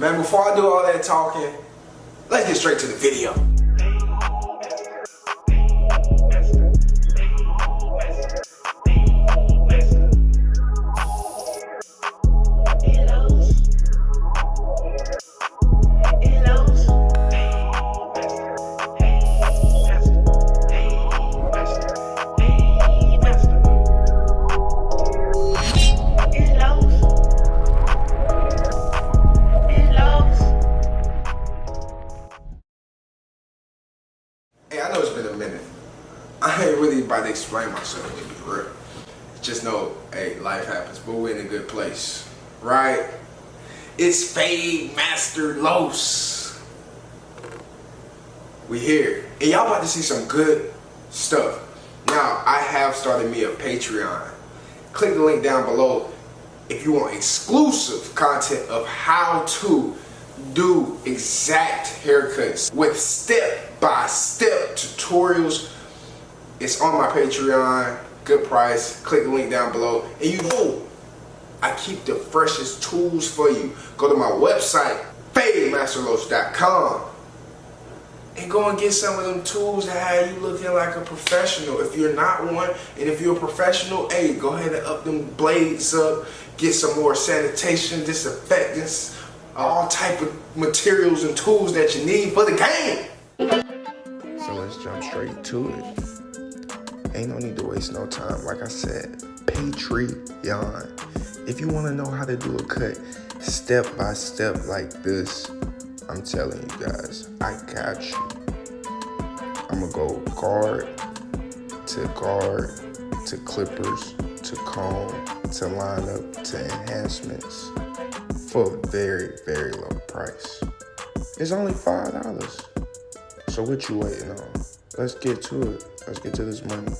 Man, before I do all that talking, let's get straight to the video. I know it's been a minute. I ain't really about to explain myself, to be real. Just know, hey, life happens, but we're in a good place, right? It's FadeMasterLos. We here. And y'all about to see some good stuff. Now, I have started me a Patreon. Click the link down below if you want exclusive content of how to do exact haircuts with step-by-step tutorials. It's on my Patreon, good price. Click the link down below. And you know, I keep the freshest tools for you. Go to my website, FadeMasterLos.com, and go and get some of them tools that have you looking like a professional. If you're not one, and if you're a professional, hey, go ahead and up them blades up, get some more sanitation, disinfectants, all type of materials and tools that you need for the game. So let's jump straight to it. Ain't no need to waste no time. Like I said, Patreon. If you want to know how to do a cut step by step like this, I'm telling you guys, I got you. I'm gonna go guard to clippers to comb to lineup to enhancements for a very, very low price. It's only $5. So what you waiting on? Let's get to it. Let's get to this money.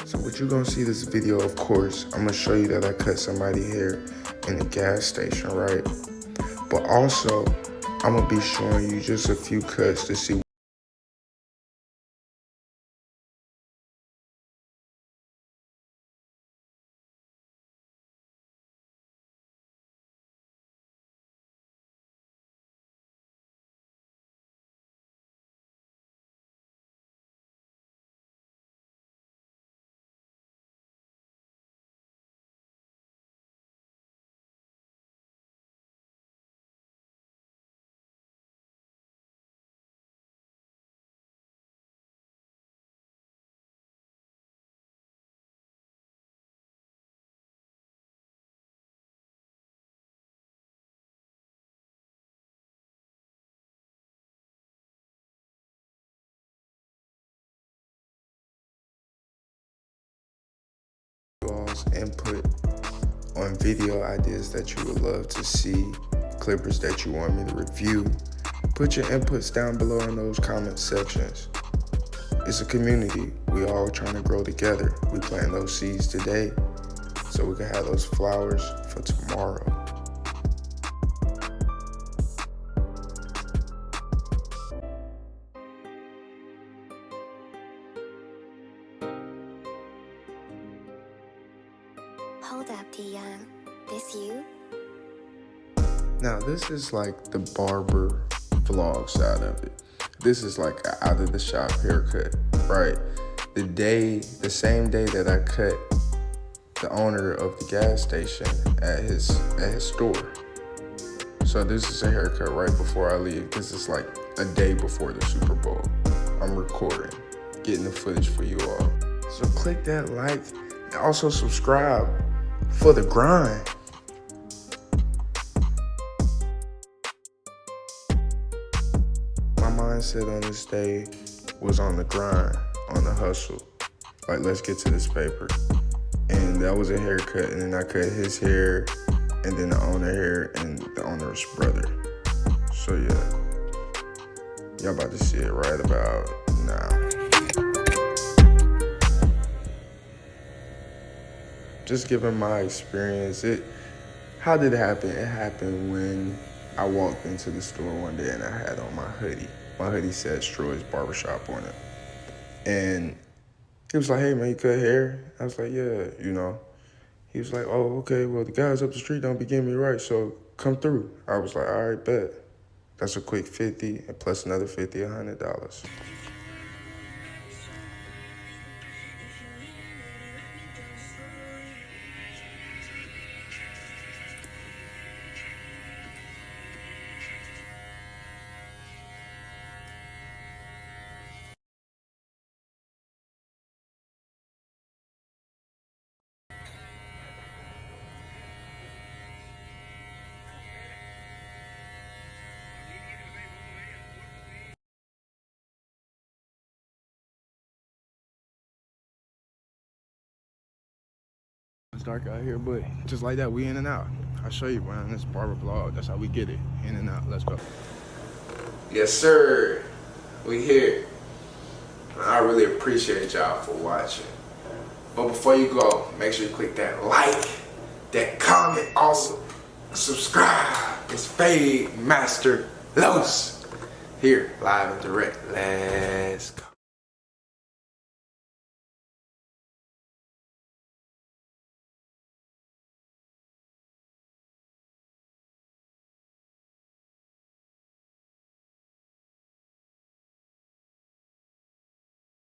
So what you gonna see this video, of course, I'm gonna show you that I cut somebody hair in a gas station, right? But also, I'm gonna be showing you just a few cuts to see input on video ideas that you would love to see, clippers that you want me to review. Put your inputs down below in those comment sections. It's a community. We all trying to grow together. We plant those seeds today so we can have those flowers for tomorrow. Hold up, Dion. This you? Now this is like the barber vlog side of it. This is like an out of the shop haircut, right? The same day that I cut the owner of the gas station at his store. So this is a haircut right before I leave. This is like a day before the Super Bowl. I'm recording, getting the footage for you all. So click that like and also subscribe for the grind. My mindset on this day was on the grind, on the hustle. Like, let's get to this paper. And that was a haircut, and then I cut his hair, and then the owner hair, and the owner's brother. So yeah, y'all about to see it right about now. Just giving my experience, how did it happen? It happened when I walked into the store one day and I had on my hoodie. My hoodie said Troy's Barbershop on it. And He was like, hey, man, you cut hair? I was like, yeah, you know. He was like, oh, okay, well, the guys up the street don't be getting me right, so come through. I was like, all right, bet. That's a quick 50 and plus another 50, $100. It's dark out here, but just like that, we in and out. I'll show you, man. This barber vlog. That's how we get it. In and out. Let's go. Yes, sir. We here. I really appreciate y'all for watching. But before you go, make sure you click that like, that comment, also subscribe. It's FadeMasterLos here, live and direct. Let's go.